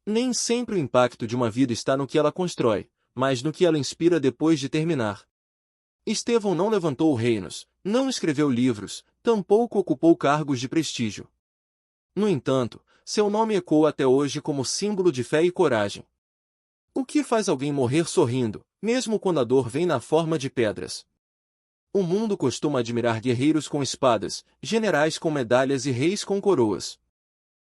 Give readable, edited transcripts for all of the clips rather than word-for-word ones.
Nem sempre o impacto de uma vida está no que ela constrói, mas no que ela inspira depois de terminar. Estevão não levantou reinos, não escreveu livros, tampouco ocupou cargos de prestígio. No entanto, seu nome ecoa até hoje como símbolo de fé e coragem. O que faz alguém morrer sorrindo, mesmo quando a dor vem na forma de pedras? O mundo costuma admirar guerreiros com espadas, generais com medalhas e reis com coroas.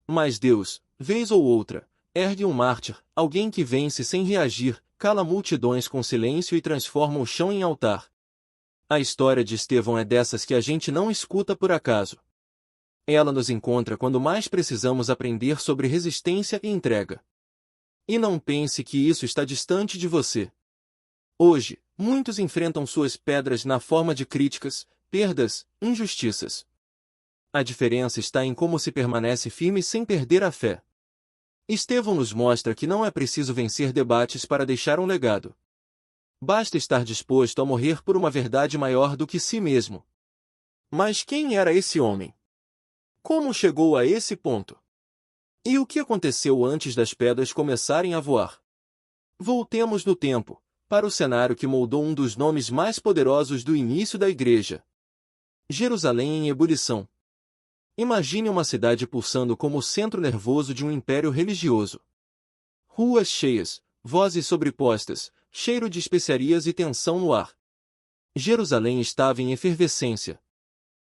Mas Deus, vez ou outra, ergue um mártir, alguém que vence sem reagir, cala multidões com silêncio e transforma o chão em altar. A história de Estevão é dessas que a gente não escuta por acaso. Ela nos encontra quando mais precisamos aprender sobre resistência e entrega. E não pense que isso está distante de você. Hoje, muitos enfrentam suas pedras na forma de críticas, perdas, injustiças. A diferença está em como se permanece firme sem perder a fé. Estevão nos mostra que não é preciso vencer debates para deixar um legado. Basta estar disposto a morrer por uma verdade maior do que si mesmo. Mas quem era esse homem? Como chegou a esse ponto? E o que aconteceu antes das pedras começarem a voar? Voltemos no tempo, para o cenário que moldou um dos nomes mais poderosos do início da Igreja. Jerusalém em ebulição. Imagine uma cidade pulsando como o centro nervoso de um império religioso. Ruas cheias, vozes sobrepostas, cheiro de especiarias e tensão no ar. Jerusalém estava em efervescência.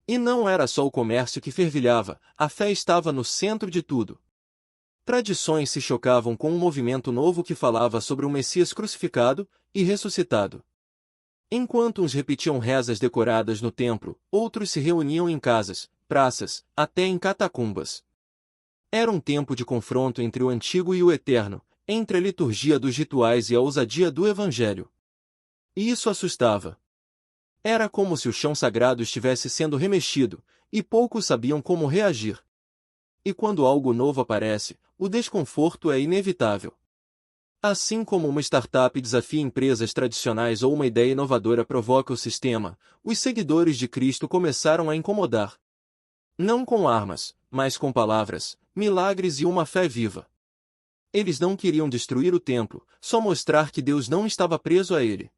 E não era só o comércio que fervilhava, a fé estava no centro de tudo. Tradições se chocavam com um movimento novo que falava sobre um Messias crucificado e ressuscitado. Enquanto uns repetiam rezas decoradas no templo, outros se reuniam em casas, praças, até em catacumbas. Era um tempo de confronto entre o antigo e o eterno, entre a liturgia dos rituais e a ousadia do Evangelho. E isso assustava. Era como se o chão sagrado estivesse sendo remexido, e poucos sabiam como reagir. E quando algo novo aparece, o desconforto é inevitável. Assim como uma startup desafia empresas tradicionais ou uma ideia inovadora provoca o sistema, os seguidores de Cristo começaram a incomodar. Não com armas, mas com palavras, milagres e uma fé viva. Eles não queriam destruir o templo, só mostrar que Deus não estava preso a ele.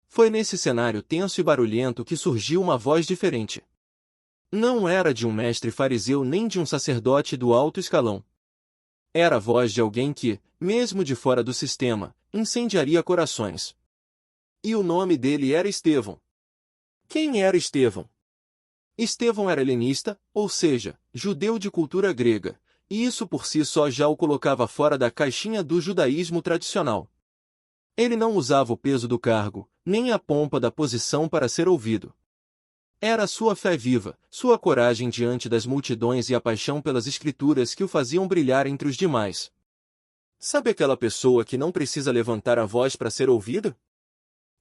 Foi nesse cenário tenso e barulhento que surgiu uma voz diferente. Não era de um mestre fariseu nem de um sacerdote do alto escalão. Era a voz de alguém que, mesmo de fora do sistema, incendiaria corações. E o nome dele era Estevão. Quem era Estevão? Estevão era helenista, ou seja, judeu de cultura grega, e isso por si só já o colocava fora da caixinha do judaísmo tradicional. Ele não usava o peso do cargo, nem a pompa da posição para ser ouvido. Era sua fé viva, sua coragem diante das multidões e a paixão pelas escrituras que o faziam brilhar entre os demais. Sabe aquela pessoa que não precisa levantar a voz para ser ouvida?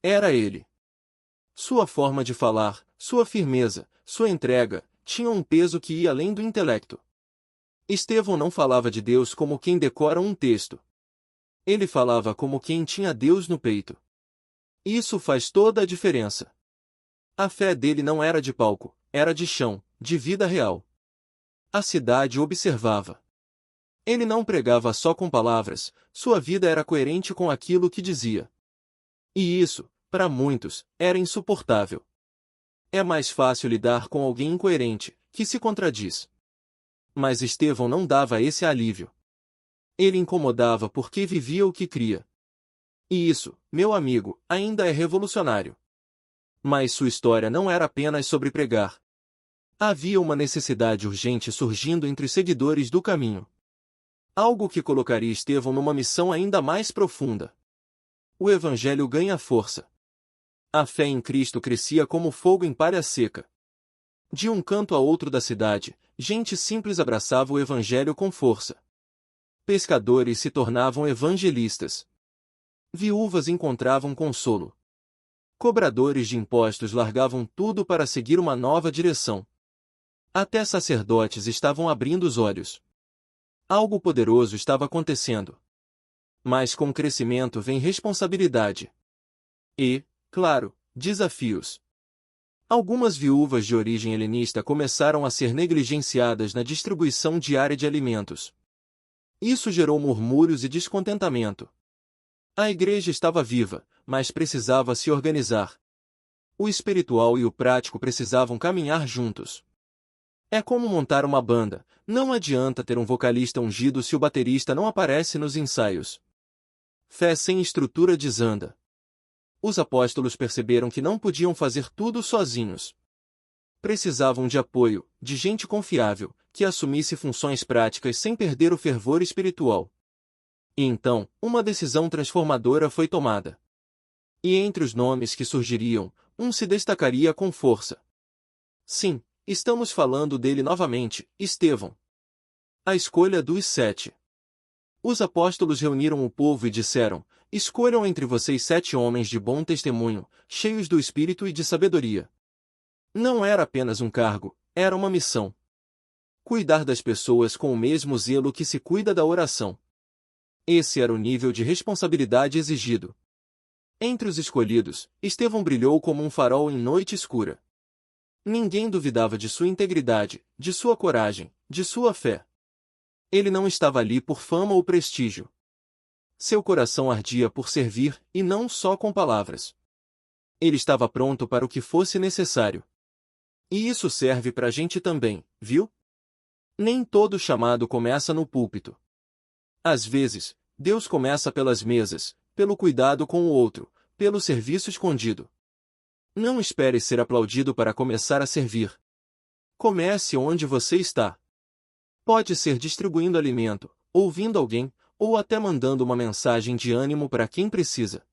Era ele. Sua forma de falar, sua firmeza, sua entrega, tinham um peso que ia além do intelecto. Estevão não falava de Deus como quem decora um texto. Ele falava como quem tinha Deus no peito. Isso faz toda a diferença. A fé dele não era de palco, era de chão, de vida real. A cidade o observava. Ele não pregava só com palavras, sua vida era coerente com aquilo que dizia. E isso, para muitos, era insuportável. É mais fácil lidar com alguém incoerente, que se contradiz. Mas Estevão não dava esse alívio. Ele incomodava porque vivia o que cria. E isso, meu amigo, ainda é revolucionário. Mas sua história não era apenas sobre pregar. Havia uma necessidade urgente surgindo entre os seguidores do caminho. Algo que colocaria Estevão numa missão ainda mais profunda. O Evangelho ganha força. A fé em Cristo crescia como fogo em palha seca. De um canto a outro da cidade, gente simples abraçava o Evangelho com força. Pescadores se tornavam evangelistas. Viúvas encontravam consolo. Cobradores de impostos largavam tudo para seguir uma nova direção. Até sacerdotes estavam abrindo os olhos. Algo poderoso estava acontecendo. Mas com o crescimento vem responsabilidade. E, claro, desafios. Algumas viúvas de origem helenista começaram a ser negligenciadas na distribuição diária de alimentos. Isso gerou murmúrios e descontentamento. A igreja estava viva, mas precisava se organizar. O espiritual e o prático precisavam caminhar juntos. É como montar uma banda, não adianta ter um vocalista ungido se o baterista não aparece nos ensaios. Fé sem estrutura desanda. Os apóstolos perceberam que não podiam fazer tudo sozinhos. Precisavam de apoio, de gente confiável, que assumisse funções práticas sem perder o fervor espiritual. E então, uma decisão transformadora foi tomada. E entre os nomes que surgiriam, um se destacaria com força. Sim, estamos falando dele novamente, Estevão. A escolha dos 7. Os apóstolos reuniram o povo e disseram: escolham entre vocês 7 homens de bom testemunho, cheios do espírito e de sabedoria. Não era apenas um cargo, era uma missão. Cuidar das pessoas com o mesmo zelo que se cuida da oração. Esse era o nível de responsabilidade exigido. Entre os escolhidos, Estevão brilhou como um farol em noite escura. Ninguém duvidava de sua integridade, de sua coragem, de sua fé. Ele não estava ali por fama ou prestígio. Seu coração ardia por servir, e não só com palavras. Ele estava pronto para o que fosse necessário. E isso serve para a gente também, viu? Nem todo chamado começa no púlpito. Às vezes, Deus começa pelas mesas, pelo cuidado com o outro, pelo serviço escondido. Não espere ser aplaudido para começar a servir. Comece onde você está. Pode ser distribuindo alimento, ouvindo alguém, ou até mandando uma mensagem de ânimo para quem precisa.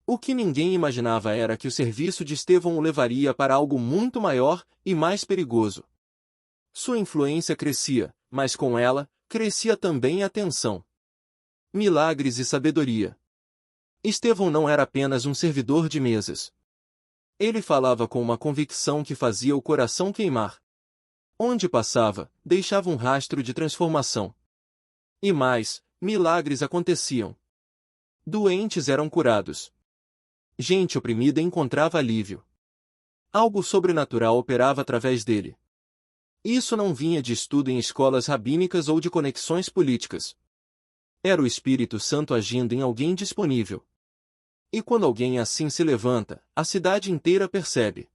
O que ninguém imaginava era que o serviço de Estevão o levaria para algo muito maior e mais perigoso. Sua influência crescia, mas com ela, crescia também a tensão. Milagres e sabedoria. Estevão não era apenas um servidor de mesas. Ele falava com uma convicção que fazia o coração queimar. Onde passava, deixava um rastro de transformação. E mais, milagres aconteciam. Doentes eram curados. Gente oprimida encontrava alívio. Algo sobrenatural operava através dele. Isso não vinha de estudo em escolas rabínicas ou de conexões políticas. Era o Espírito Santo agindo em alguém disponível. E quando alguém assim se levanta, a cidade inteira percebe.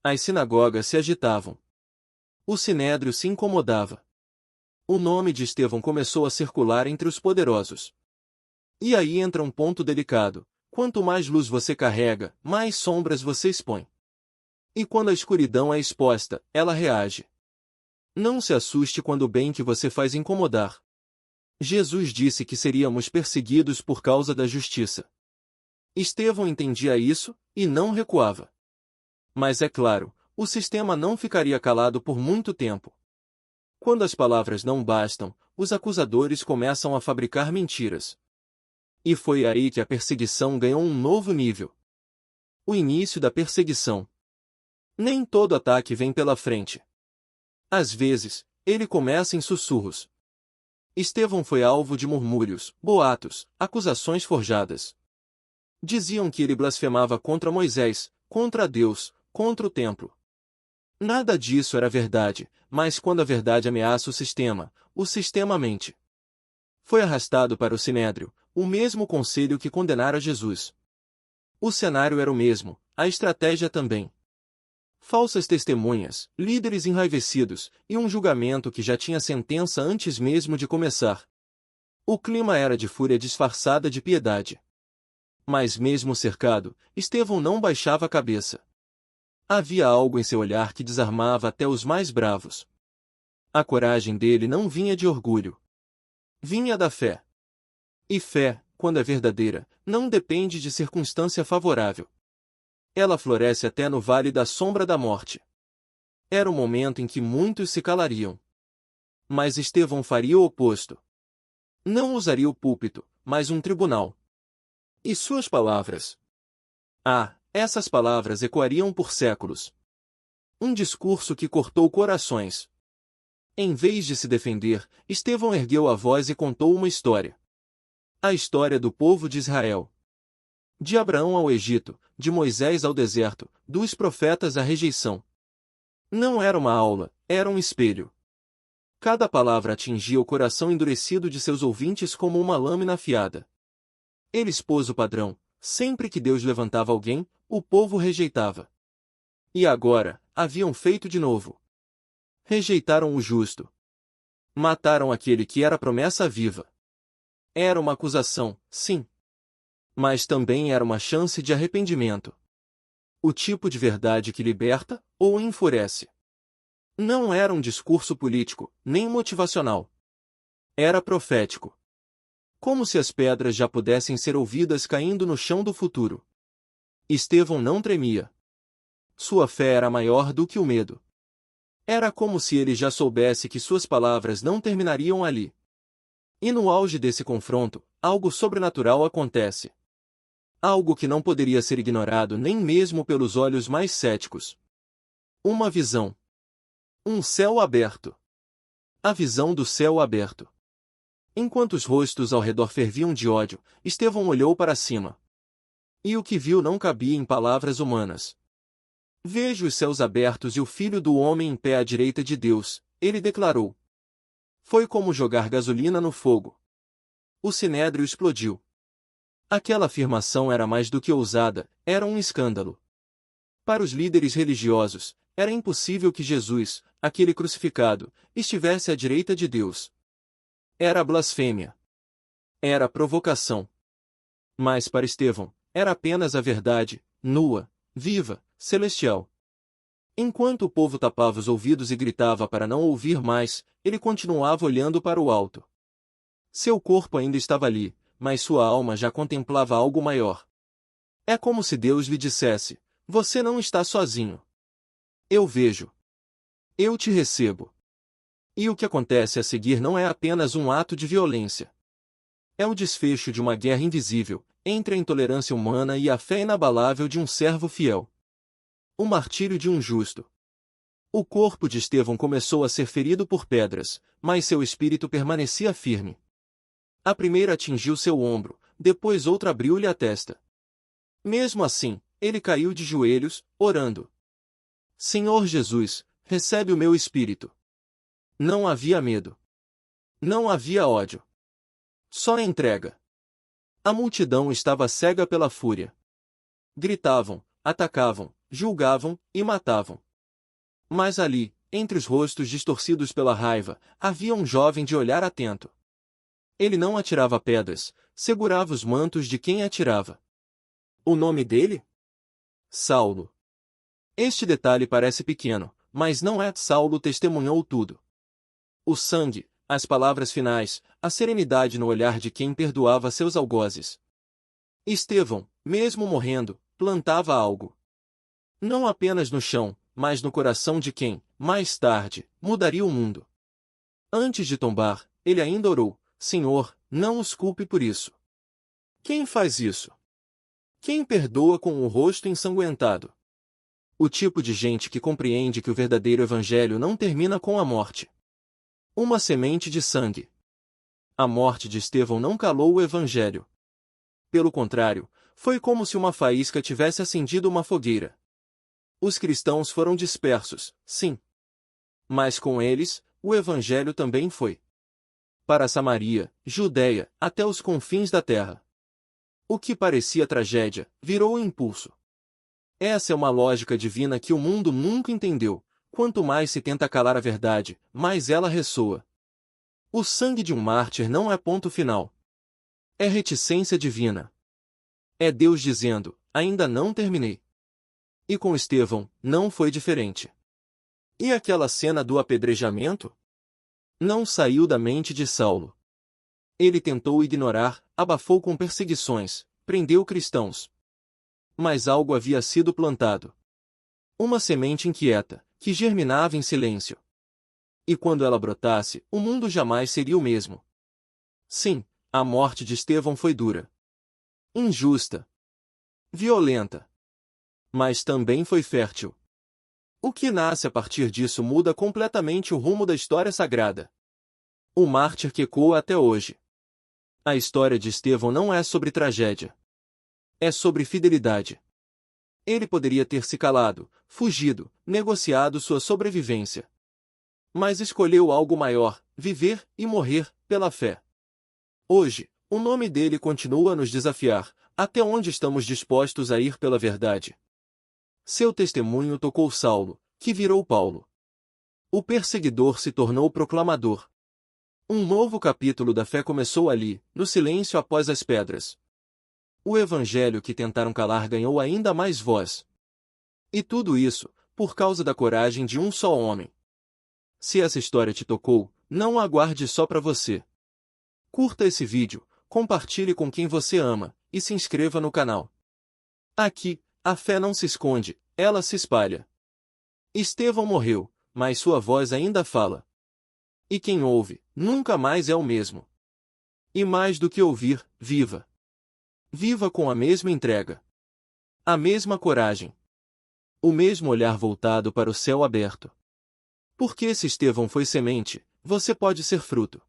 As sinagogas se agitavam. O sinédrio se incomodava. O nome de Estevão começou a circular entre os poderosos. E aí entra um ponto delicado. Quanto mais luz você carrega, mais sombras você expõe. E quando a escuridão é exposta, ela reage. Não se assuste quando o bem que você faz incomodar. Jesus disse que seríamos perseguidos por causa da justiça. Estevão entendia isso, e não recuava. Mas é claro, o sistema não ficaria calado por muito tempo. Quando as palavras não bastam, os acusadores começam a fabricar mentiras. E foi aí que a perseguição ganhou um novo nível. O início da perseguição. Nem todo ataque vem pela frente. Às vezes, ele começa em sussurros. Estevão foi alvo de murmúrios, boatos, acusações forjadas. Diziam que ele blasfemava contra Moisés, contra Deus, contra o templo. Nada disso era verdade, mas quando a verdade ameaça o sistema mente. Foi arrastado para o sinédrio, o mesmo conselho que condenara Jesus. O cenário era o mesmo, a estratégia também. Falsas testemunhas, líderes enraivecidos, e um julgamento que já tinha sentença antes mesmo de começar. O clima era de fúria disfarçada de piedade. Mas mesmo cercado, Estevão não baixava a cabeça. Havia algo em seu olhar que desarmava até os mais bravos. A coragem dele não vinha de orgulho. Vinha da fé. E fé, quando é verdadeira, não depende de circunstância favorável. Ela floresce até no vale da sombra da morte. Era o momento em que muitos se calariam. Mas Estevão faria o oposto. Não usaria o púlpito, mas um tribunal. E suas palavras? Ah, essas palavras ecoariam por séculos. Um discurso que cortou corações. Em vez de se defender, Estevão ergueu a voz e contou uma história. A história do povo de Israel. De Abraão ao Egito, de Moisés ao deserto, dos profetas à rejeição. Não era uma aula, era um espelho. Cada palavra atingia o coração endurecido de seus ouvintes como uma lâmina afiada. Ele expôs o padrão: sempre que Deus levantava alguém, o povo rejeitava. E agora, haviam feito de novo. Rejeitaram o justo. Mataram aquele que era promessa viva. Era uma acusação, sim. Mas também era uma chance de arrependimento. O tipo de verdade que liberta ou enfurece. Não era um discurso político, nem motivacional. Era profético. Como se as pedras já pudessem ser ouvidas caindo no chão do futuro. Estevão não tremia. Sua fé era maior do que o medo. Era como se ele já soubesse que suas palavras não terminariam ali. E no auge desse confronto, algo sobrenatural acontece. Algo que não poderia ser ignorado nem mesmo pelos olhos mais céticos. Uma visão. Um céu aberto. A visão do céu aberto. Enquanto os rostos ao redor ferviam de ódio, Estevão olhou para cima. E o que viu não cabia em palavras humanas. Vejo os céus abertos e o Filho do Homem em pé à direita de Deus, ele declarou. Foi como jogar gasolina no fogo. O sinédrio explodiu. Aquela afirmação era mais do que ousada, era um escândalo. Para os líderes religiosos, era impossível que Jesus, aquele crucificado, estivesse à direita de Deus. Era blasfêmia. Era provocação. Mas para Estevão, era apenas a verdade, nua, viva, celestial. Enquanto o povo tapava os ouvidos e gritava para não ouvir mais, ele continuava olhando para o alto. Seu corpo ainda estava ali, mas sua alma já contemplava algo maior. É como se Deus lhe dissesse: você não está sozinho. Eu vejo. Eu te recebo. E o que acontece a seguir não é apenas um ato de violência. É o desfecho de uma guerra invisível, entre a intolerância humana e a fé inabalável de um servo fiel. O martírio de um justo. O corpo de Estevão começou a ser ferido por pedras, mas seu espírito permanecia firme. A primeira atingiu seu ombro, depois outra abriu-lhe a testa. Mesmo assim, ele caiu de joelhos, orando. Senhor Jesus, recebe o meu espírito. Não havia medo. Não havia ódio. Só entrega. A multidão estava cega pela fúria. Gritavam, atacavam, julgavam e matavam. Mas ali, entre os rostos distorcidos pela raiva, havia um jovem de olhar atento. Ele não atirava pedras, segurava os mantos de quem atirava. O nome dele? Saulo. Este detalhe parece pequeno, mas não é. Saulo testemunhou tudo. O sangue, as palavras finais, a serenidade no olhar de quem perdoava seus algozes. Estevão, mesmo morrendo, plantava algo. Não apenas no chão, mas no coração de quem, mais tarde, mudaria o mundo. Antes de tombar, ele ainda orou: Senhor, não os culpe por isso. Quem faz isso? Quem perdoa com o rosto ensanguentado? O tipo de gente que compreende que o verdadeiro evangelho não termina com a morte. Uma semente de sangue. A morte de Estevão não calou o evangelho. Pelo contrário, foi como se uma faísca tivesse acendido uma fogueira. Os cristãos foram dispersos, sim. Mas com eles, o evangelho também foi. Para Samaria, Judeia, até os confins da terra. O que parecia tragédia, virou impulso. Essa é uma lógica divina que o mundo nunca entendeu. Quanto mais se tenta calar a verdade, mais ela ressoa. O sangue de um mártir não é ponto final. É reticência divina. É Deus dizendo: ainda não terminei. E com Estevão, não foi diferente. E aquela cena do apedrejamento? Não saiu da mente de Saulo. Ele tentou ignorar, abafou com perseguições, prendeu cristãos. Mas algo havia sido plantado. Uma semente inquieta, que germinava em silêncio. E quando ela brotasse, o mundo jamais seria o mesmo. Sim, a morte de Estevão foi dura. Injusta. Violenta. Mas também foi fértil. O que nasce a partir disso muda completamente o rumo da história sagrada. O mártir que ecoa até hoje. A história de Estevão não é sobre tragédia. É sobre fidelidade. Ele poderia ter se calado, fugido, negociado sua sobrevivência. mas escolheu algo maior, viver e morrer pela fé. Hoje, o nome dele continua a nos desafiar, até onde estamos dispostos a ir pela verdade. Seu testemunho tocou Saulo, que virou Paulo. O perseguidor se tornou proclamador. Um novo capítulo da fé começou ali, no silêncio após as pedras. O evangelho que tentaram calar ganhou ainda mais voz. E tudo isso, por causa da coragem de um só homem. Se essa história te tocou, não a aguarde só para você. Curta esse vídeo, compartilhe com quem você ama, e se inscreva no canal. Aqui, a fé não se esconde, ela se espalha. Estevão morreu, mas sua voz ainda fala. E quem ouve, nunca mais é o mesmo. E mais do que ouvir, viva. Viva com a mesma entrega. A mesma coragem. O mesmo olhar voltado para o céu aberto. Porque se Estevão foi semente, você pode ser fruto.